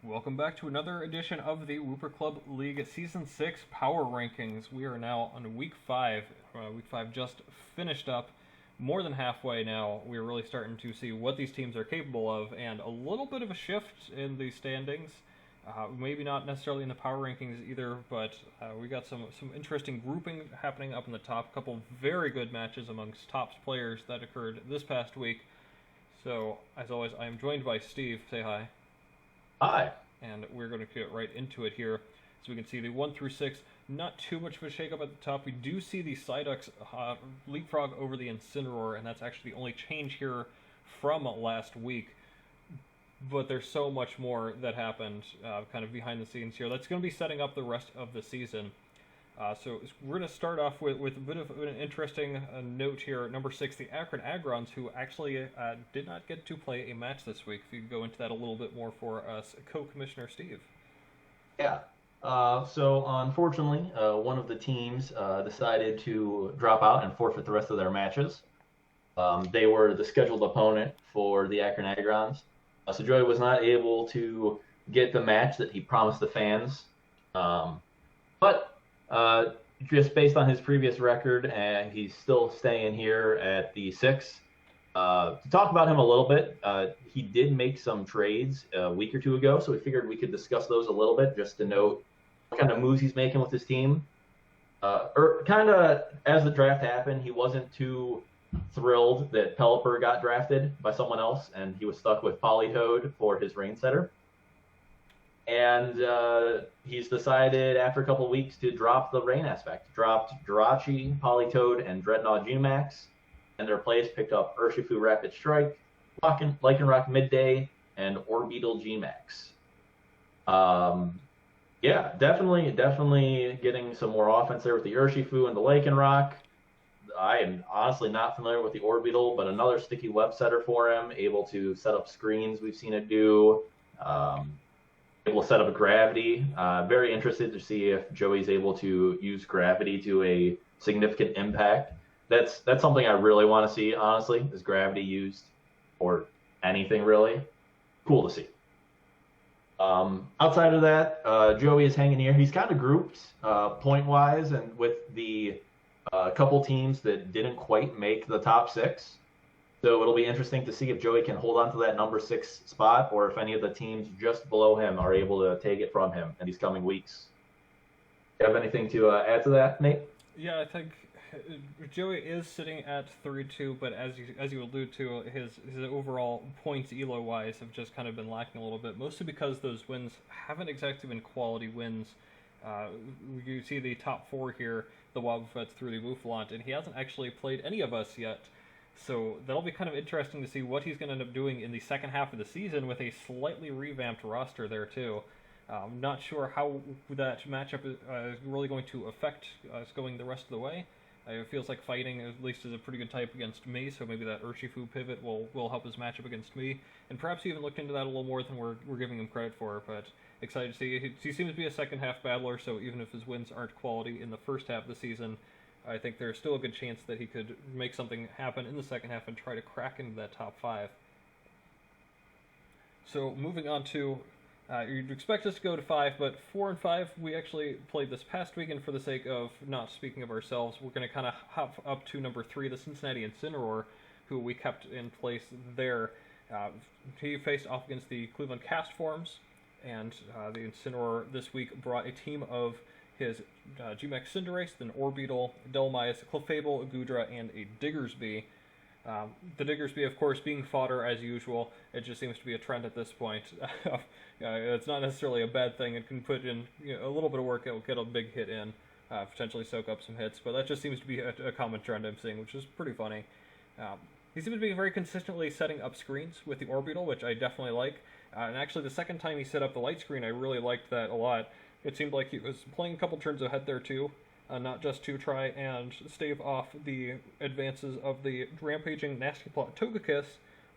Welcome back to another edition of the Wooper Club League Season 6 Power Rankings. We are now on Week 5. Week 5 just finished up, more than halfway now. We're really starting to see what these teams are capable of, and a little bit of a shift in the standings. Maybe not necessarily in the Power Rankings either, but we got some interesting grouping happening up in the top. A couple very good matches amongst top players that occurred this past week. So, as always, I am joined by Steve. Say hi. Hi. And we're going to get right into it here. So we can see the 1 through 6, not too much of a shakeup at the top. We do see the Psyducks leapfrog over the Incineroar, and that's actually the only change here from last week. But there's so much more that happened kind of behind the scenes here. That's going to be setting up the rest of the season. So we're going to start off with a bit of an interesting note here. Number 6, the Akron Agrons, who actually did not get to play a match this week. If you could go into that a little bit more for us, Co-Commissioner Steve. Yeah. So unfortunately, one of the teams decided to drop out and forfeit the rest of their matches. They were the scheduled opponent for the Akron Agrons. So Joey was not able to get the match that he promised the fans. But just based on his previous record, and he's still staying here at the 6. To talk about him a little bit, he did make some trades a week or two ago, so we figured we could discuss those a little bit just to note what kind of moves he's making with his team. Kind of as the draft happened, he wasn't too thrilled that Pelipper got drafted by someone else, and he was stuck with Politoed for his rain setter. And he's decided after a couple of weeks to drop the rain aspect. Dropped Jirachi, Politoed, and Dreadnought Gmax. And their place picked up Urshifu Rapid Strike, Lycanroc Midday, and Orbeetle Gmax. Yeah, definitely getting some more offense there with the Urshifu and the Lycanroc. I am honestly not familiar with the Orbeetle, but another sticky web setter for him, able to set up screens we've seen it do. Able to set up a gravity. Very interested to see if Joey's able to use gravity to a significant impact. That's something I really want to see, honestly, is gravity used for anything really. Cool to see. Outside of that, Joey is hanging here. He's kind of grouped point-wise, and with the couple teams that didn't quite make the top 6. So it'll be interesting to see if Joey can hold on to that number 6 spot, or if any of the teams just below him are able to take it from him in these coming weeks. You have anything to add to that, Nate? Yeah, I think Joey is sitting at 3-2, but as you allude to, his overall points elo-wise have just kind of been lacking a little bit, mostly because those wins haven't exactly been quality wins. You see the top 4 here, the Wobbuffets through the Bouffalant, and he hasn't actually played any of us yet. So that'll be kind of interesting to see what he's going to end up doing in the second half of the season with a slightly revamped roster there too. I'm not sure how that matchup is really going to affect us going the rest of the way. It feels like fighting at least is a pretty good type against me, so maybe that Urshifu pivot will help his matchup against me. And perhaps he even looked into that a little more than we're giving him credit for, but excited to see. He seems to be a second half battler, so even if his wins aren't quality in the first half of the season, I think there's still a good chance that he could make something happen in the second half and try to crack into that top 5. So moving on to, you'd expect us to go to 5, but 4 and 5 we actually played this past weekend for the sake of not speaking of ourselves. We're going to kind of hop up to number 3, the Cincinnati Incineroar, who we kept in place there. He faced off against the Cleveland Castforms, and the Incineroar this week brought a team of his Gmax Cinderace, then Orbeetle, Dhelmise, Clefable, Goodra, and a Diggersby. The Diggersby, of course, being fodder as usual. It just seems to be a trend at this point. It's not necessarily a bad thing. It can put in a little bit of work. It will get a big hit in, potentially soak up some hits. But that just seems to be a common trend I'm seeing, which is pretty funny. He seems to be very consistently setting up screens with the Orbeetle, which I definitely like. And actually, the second time he set up the light screen, I really liked that a lot. It seemed like he was playing a couple turns ahead there too, not just to try and stave off the advances of the rampaging Nasty Plot Togekiss,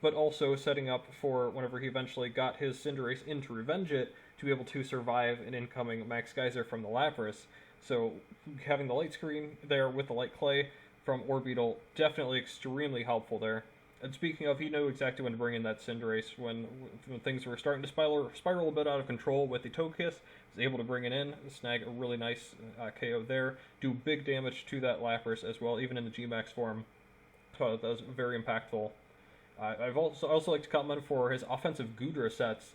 but also setting up for whenever he eventually got his Cinderace in to revenge it, to be able to survive an incoming Max Geyser from the Lapras. So having the light screen there with the light clay from Orbeetle, definitely extremely helpful there. And speaking of, he knew exactly when to bring in that Cinderace when things were starting to spiral a bit out of control with the Togekiss. Was able to bring it in, snag a really nice KO there, do big damage to that Lapras as well, even in the G-Max form. So that was very impactful. I've also like to comment for his offensive Goodra sets,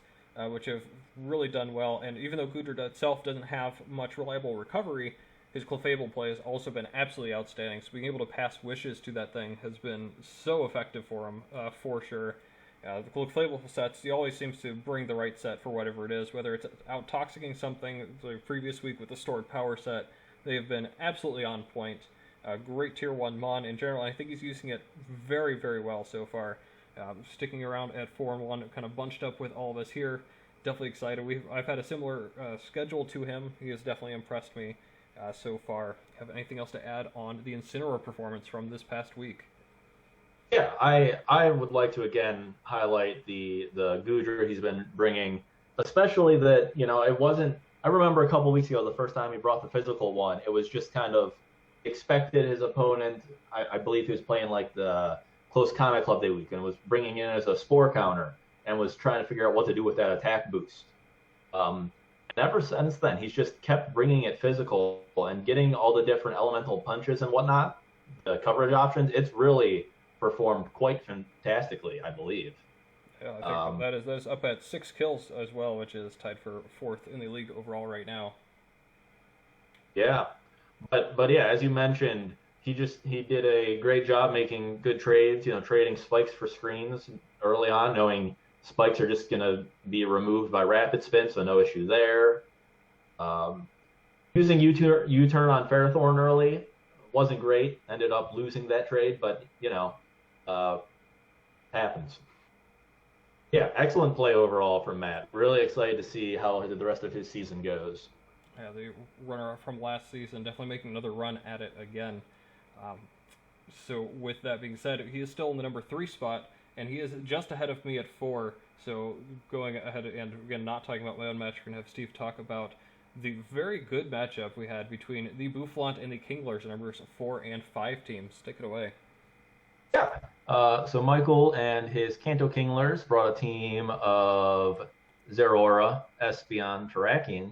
which have really done well. And even though Goodra itself doesn't have much reliable recovery, his Clefable play has also been absolutely outstanding. So being able to pass wishes to that thing has been so effective for him, for sure. The Clefable sets, he always seems to bring the right set for whatever it is, whether it's out-toxicking something the previous week with the Stored Power set. They have been absolutely on point. Great Tier 1 Mon in general. I think he's using it very, very well so far. Sticking around at 4-1, kind of bunched up with all of us here. Definitely excited. I've had a similar schedule to him. He has definitely impressed me so far. Have anything else to add on the Incineroar performance from this past week? Yeah, I would like to again highlight the Goodra he's been bringing, especially that, it wasn't. I remember a couple weeks ago, the first time he brought the physical one, it was just kind of expected his opponent. I believe he was playing like the Close Combat Club Day week and was bringing in as a Spore counter and was trying to figure out what to do with that attack boost. And ever since then, he's just kept bringing it physical and getting all the different elemental punches and whatnot, the coverage options. It's really performed quite fantastically, I believe. Yeah, I think that is up at 6 kills as well, which is tied for 4th in the league overall right now. Yeah, but yeah, as you mentioned, he did a great job making good trades. Trading spikes for screens early on, knowing spikes are just gonna be removed by rapid spin, so no issue there. Using U-turn on Ferrothorn early wasn't great. Ended up losing that trade, but happens. Yeah, excellent play overall from Matt. Really excited to see how the rest of his season goes. Yeah, the runner from last season definitely making another run at it again. So with that being said, he is still in the number 3 spot, and he is just ahead of me at 4. So going ahead, and again, not talking about my own match, we're going to have Steve talk about the very good matchup we had between the Bouffalant and the Kinglers, numbers 4 and 5 teams. Take it away. Yeah. So Michael and his Kanto Kinglers brought a team of Zeraora, Espeon, Terrakion,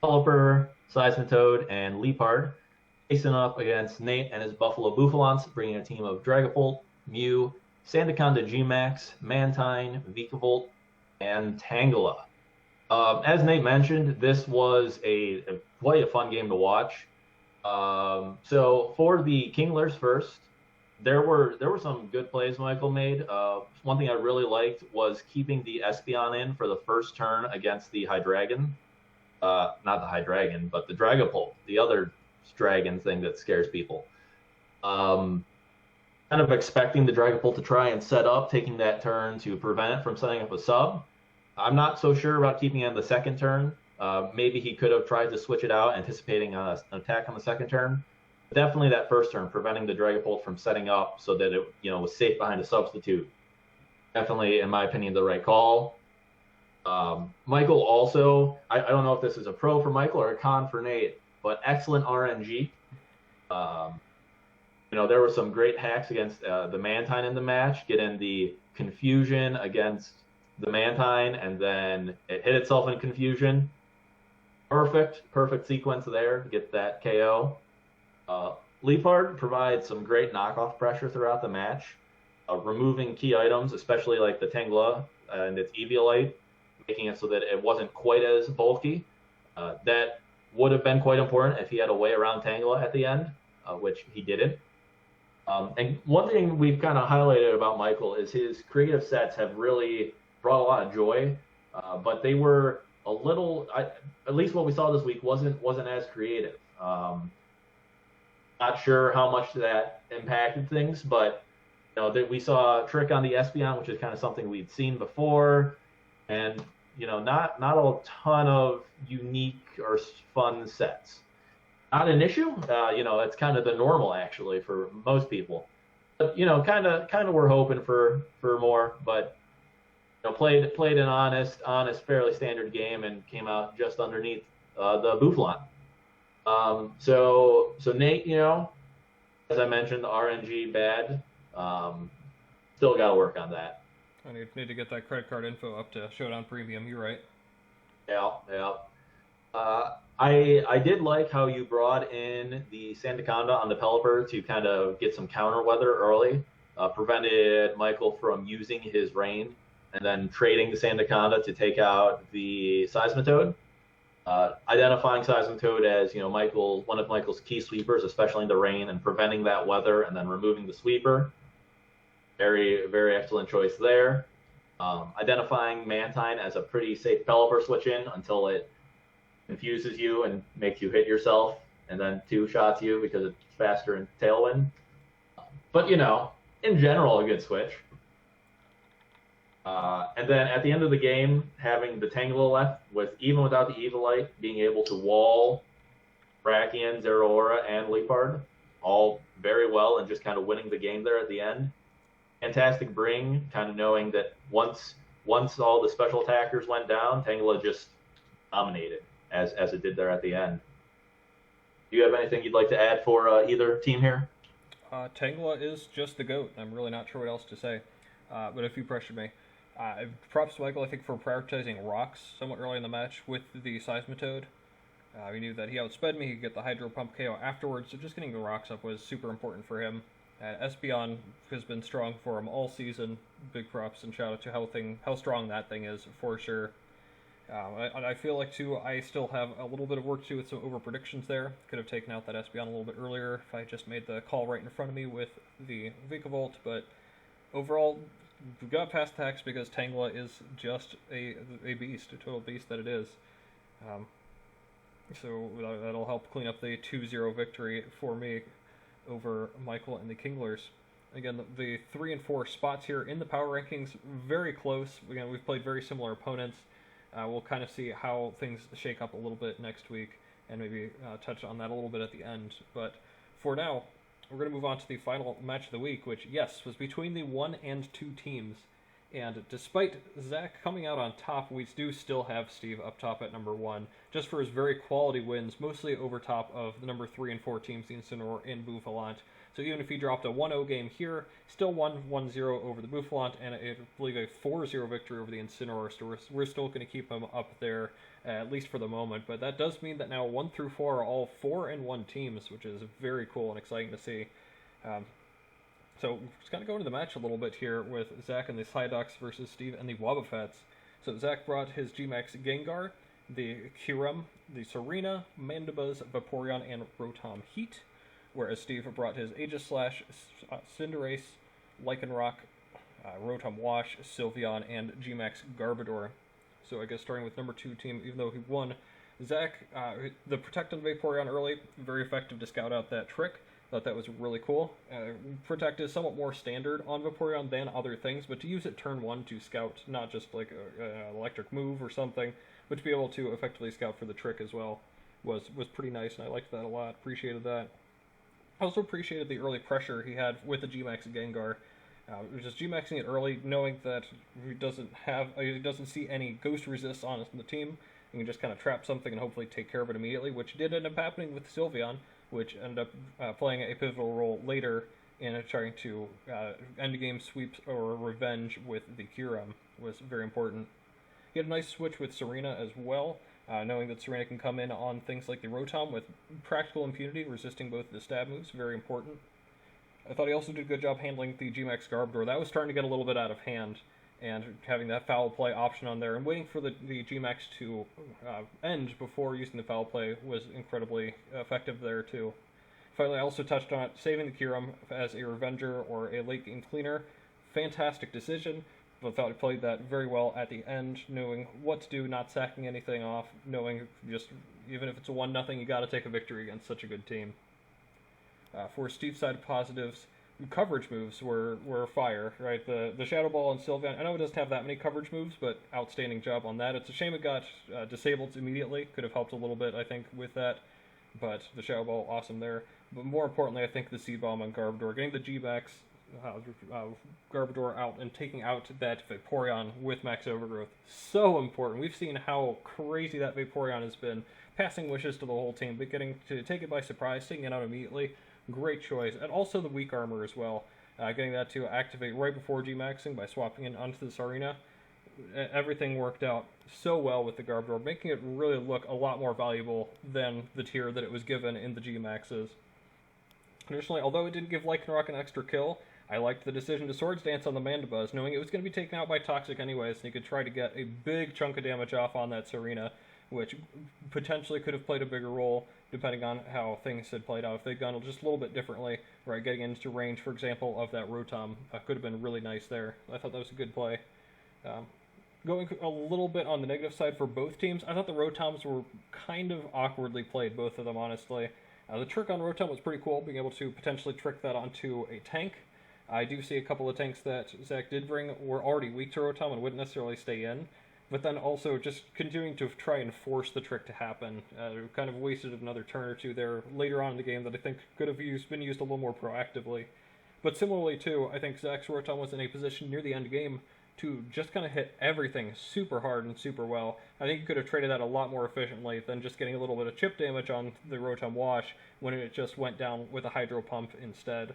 Pelipper, Seismitoad, and Leopard, facing up against Nate and his Buffalo Bouffalants, bringing a team of Dragapult, Mew, Sandaconda G-Max, Mantine, Vikavolt, and Tangela. As Nate mentioned, this was quite a fun game to watch. So for the Kinglers first, there were some good plays Michael made. One thing I really liked was keeping the Espeon in for the first turn against the Hydreigon. Not the Hydreigon, but the Dragapult, the other dragon thing that scares people. Kind of expecting the Dragapult to try and set up, taking that turn to prevent it from setting up a sub. I'm not so sure about keeping it on the second turn. Maybe he could have tried to switch it out, anticipating an attack on the second turn. Definitely that first turn, preventing the Dragapult from setting up so that it was safe behind a substitute. Definitely, in my opinion, the right call. Michael also, I don't know if this is a pro for Michael or a con for Nate, but excellent RNG. There were some great hacks against the Mantine in the match, getting the confusion against the Mantine, and then it hit itself in confusion. Perfect sequence there to get that KO. Leopard provides some great knockoff pressure throughout the match, removing key items, especially like the Tangela and its Eviolite, making it so that it wasn't quite as bulky. That would have been quite important if he had a way around Tangela at the end, which he didn't. And one thing we've kind of highlighted about Michael is his creative sets have really brought a lot of joy, but they were a little, at least what we saw this week wasn't as creative. Not sure how much that impacted things, but that we saw a trick on the Espeon, which is kind of something we'd seen before, and not a ton of unique or fun sets. Not an issue. It's kind of the normal actually for most people. But kind of we're hoping for more, but played an honest, fairly standard game and came out just underneath the Bouffalant. So Nate, as I mentioned, the RNG bad. still got to work on that. I need to get that credit card info up to Showdown Premium. You're right. Yeah, yeah. I did like how you brought in the Sandaconda on the Pelipper to kind of get some counter weather early, prevented Michael from using his rain, and then trading the Sandaconda to take out the Seismitoad. Identifying Seismitoad as one of Michael's key sweepers, especially in the rain, and preventing that weather, and then removing the sweeper. Very, very excellent choice there. Identifying Mantine as a pretty safe Pelipper switch in until it confuses you and makes you hit yourself, and then two shots you because it's faster in Tailwind. But in general, a good switch. And then at the end of the game, having the Tangela left, even without the Evilite, being able to wall Brachian, Zeraora, and Leopard, all very well, and just kind of winning the game there at the end. Fantastic bring, kind of knowing that once all the special attackers went down, Tangela just dominated, as it did there at the end. Do you have anything you'd like to add for either team here? Tangela is just the GOAT. I'm really not sure what else to say, but if you pressured me. Props to Michael, I think, for prioritizing rocks somewhat early in the match with the Seismitoad. We knew that he outsped me, he could get the Hydro Pump KO afterwards, so just getting the rocks up was super important for him. Espeon has been strong for him all season. Big props and shout out to how strong that thing is, for sure. I feel like, too, I still have a little bit of work to do with some over-predictions there. Could have taken out that Espeon a little bit earlier if I just made the call right in front of me with the Vikavolt, but overall, we got past the hacks because Tangela is just a beast, a total beast that it is. So that'll help clean up the 2-0 victory for me over Michael and the Kinglers. Again, the 3 and 4 spots here in the power rankings, very close. Again, we've played very similar opponents. We'll kind of see how things shake up a little bit next week, and maybe touch on that a little bit at the end. But for now, we're going to move on to the final match of the week, which, yes, was between the 1 and 2 teams. And despite Zach coming out on top, we do still have Steve up top at number 1, just for his very quality wins, mostly over top of the number 3 and 4 teams, the Incineroar and Bouffalant. So even if he dropped a 1-0 game here, still won 1-0 over the Bouffalant, and I believe a 4-0 victory over the Incineroar, so we're still going to keep him up there, at least for the moment. But that does mean that now 1 through 4 are all 4 and 1 teams, which is very cool and exciting to see. So we're just going to go into the match a little bit here with Zach and the Psyducks versus Steve and the Wobbuffets. So Zach brought his G-Max Gengar, the Kyurem, the Serena, Mandibuzz, Vaporeon, and Rotom Heat, whereas Steve brought his Aegislash, Cinderace, Lycanroc, Rotom Wash, Sylveon, and G-Max Garbodor. So I guess starting with number 2 team, even though he won, Zach, the Protect on Vaporeon early, very effective to scout out that trick. Thought that was really cool. Protect is somewhat more standard on Vaporeon than other things, but to use it turn 1 to scout not just like an electric move or something, but to be able to effectively scout for the trick as well was pretty nice, and I liked that a lot. Appreciated that. I also appreciated the early pressure he had with the G-Max Gengar. Just G-Maxing it early, knowing that he doesn't see any ghost resist on the team. He can just kind of trap something and hopefully take care of it immediately, which did end up happening with Sylveon, which ended up playing a pivotal role later in trying to end-game sweeps or revenge with the Kyurem was very important. He had a nice switch with Serena as well, knowing that Serena can come in on things like the Rotom with practical impunity, resisting both the stab moves, very important. I thought he also did a good job handling the G-Max Garbodor. That was starting to get a little bit out of hand, and having that foul play option on there and waiting for the G-Max to end before using the foul play was incredibly effective there too. Finally, I also touched on it, saving the Kyurem as a Revenger or a late game cleaner. Fantastic decision. I thought he played that very well at the end, knowing what to do, not sacking anything off, knowing just even if it's a 1-0, you got to take a victory against such a good team. For Steve's side positives, coverage moves were fire, right? The Shadow Ball and Sylveon, I know it doesn't have that many coverage moves, but outstanding job on that. It's a shame it got disabled immediately. Could have helped a little bit, I think, with that. But the Shadow Ball, awesome there. But more importantly, I think the Seed Bomb on Garbodor, getting the G-Max Garbodor out and taking out that Vaporeon with Max Overgrowth, so important. We've seen how crazy that Vaporeon has been, passing wishes to the whole team, but getting to take it by surprise, taking it out immediately. Great choice. And also the weak armor as well. getting that to activate right before G-maxing by swapping it onto this arena. Everything worked out so well with the Garb Orb, making it really look a lot more valuable than the tier that it was given in the G-maxes. Additionally, although it didn't give Lycanroc an extra kill, I liked the decision to Swords Dance on the Mandibuzz, knowing it was going to be taken out by Toxic anyways, and you could try to get a big chunk of damage off on that Serena, which potentially could have played a bigger role depending on how things had played out. If they'd gone just a little bit differently, right, getting into range, for example, of that Rotom could have been really nice there. I thought that was a good play. Going a little bit on the negative side for both teams, I thought the Rotoms were kind of awkwardly played, both of them, honestly. The trick on Rotom was pretty cool, being able to potentially trick that onto a tank. I do see a couple of tanks that Zach did bring were already weak to Rotom and wouldn't necessarily stay in, but then also just continuing to try and force the trick to happen. Kind of wasted another turn or two there later on in the game that I think could have been used a little more proactively. But similarly, too, I think Zach's Rotom was in a position near the end game to just kind of hit everything super hard and super well. I think you could have traded that a lot more efficiently than just getting a little bit of chip damage on the Rotom Wash when it just went down with a Hydro Pump instead.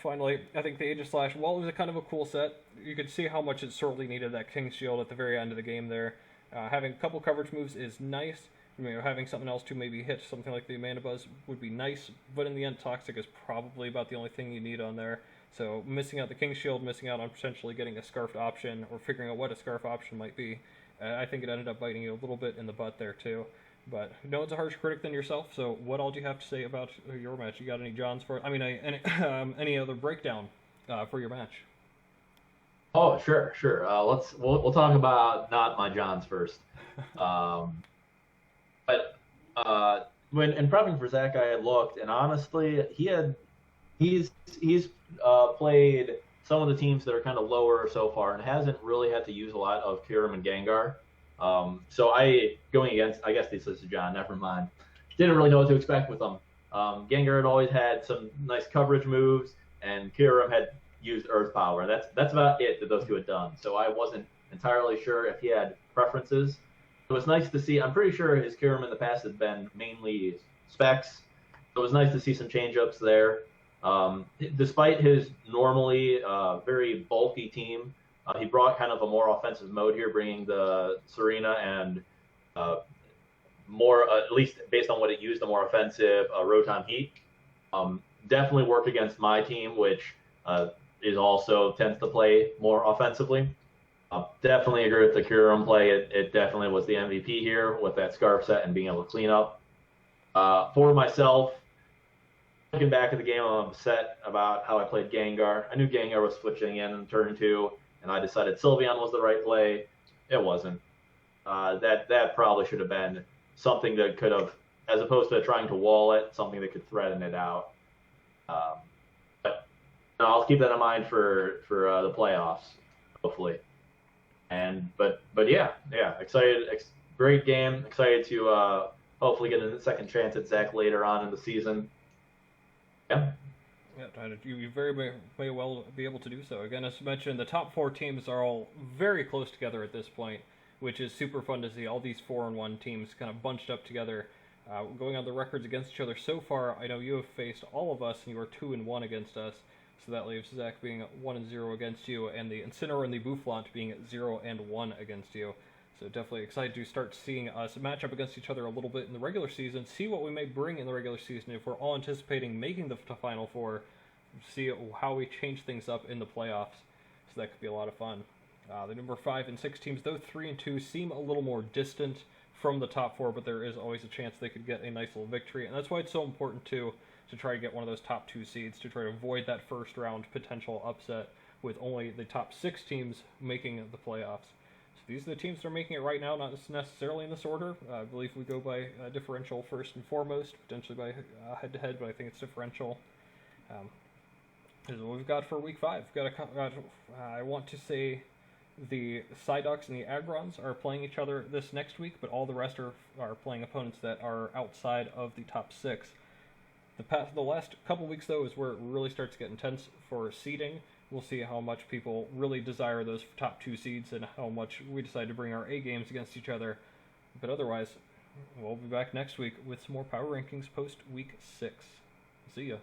Finally, I think the Aegislash, while it was a kind of a cool set, you could see how much it sorely needed that King's Shield at the very end of the game there. Having a couple coverage moves is nice. Having something else to maybe hit something like the Mandibuzz would be nice, but in the end, Toxic is probably about the only thing you need on there. So missing out the King's Shield, missing out on potentially getting a Scarfed option, or figuring out what a Scarf option might be, I think it ended up biting you a little bit in the butt there too. But no one's a harsh critic than yourself, so what all do you have to say about your match? You got any Johns for it? I mean, any other breakdown for your match? Oh, sure. We'll talk about not my Johns first. But when in prepping for Zach, I had looked, and honestly, he's played some of the teams that are kind of lower so far, and hasn't really had to use a lot of Kyurem and Gengar. So going against, I guess this is John, never mind. Didn't really know what to expect with them. Gengar had always had some nice coverage moves, and Kyurem had used Earth Power. That's about it that those two had done. So I wasn't entirely sure if he had preferences. It was nice to see. I'm pretty sure his Kyurem in the past has been mainly specs. So it was nice to see some change-ups there. Despite his normally very bulky team, he brought kind of a more offensive mode here, bringing the Serena and more, at least based on what it used, the more offensive Rotom Heat. Definitely worked against my team, which is also tends to play more offensively. Definitely agree with the Kyurem play. It definitely was the MVP here with that Scarf set and being able to clean up. For myself, looking back at the game, I'm upset about how I played Gengar. I knew Gengar was switching in turn 2, and I decided Sylveon was the right play. It wasn't. That probably should have been something that could have, as opposed to trying to wall it, something that could threaten it out. But I'll keep that in mind for the playoffs, hopefully. But yeah, excited. Great game. Excited to hopefully get a second chance at Zach later on in the season. Yeah. Yeah, you very may well be able to do so. Again, as mentioned, the top 4 teams are all very close together at this point, which is super fun to see. All these 4-1 teams kind of bunched up together, going on the records against each other. So far, I know you have faced all of us, and you are 2-1 against us. So that leaves Zach being 1-0 against you, and the Incineroar and the Bouffalant being 0-1 against you. So definitely excited to start seeing us match up against each other a little bit in the regular season, see what we may bring in the regular season if we're all anticipating making the Final Four, see how we change things up in the playoffs. So that could be a lot of fun. The number 5 and 6 teams, though 3 and 2, seem a little more distant from the top 4, but there is always a chance they could get a nice little victory, and that's why it's so important to try to get one of those top 2 seeds, to try to avoid that first round potential upset with only the top 6 teams making the playoffs. So these are the teams that are making it right now, not necessarily in this order. I believe we go by differential first and foremost, potentially by head-to-head, but I think it's differential. This is what we've got for Week 5. I want to say the Psyducks and the Agrons are playing each other this next week, but all the rest are playing opponents that are outside of the top 6. The last couple weeks, though, is where it really starts to get intense for seeding. We'll see how much people really desire those top 2 seeds and how much we decide to bring our A games against each other. But otherwise, we'll be back next week with some more Power Rankings post Week 6. See ya.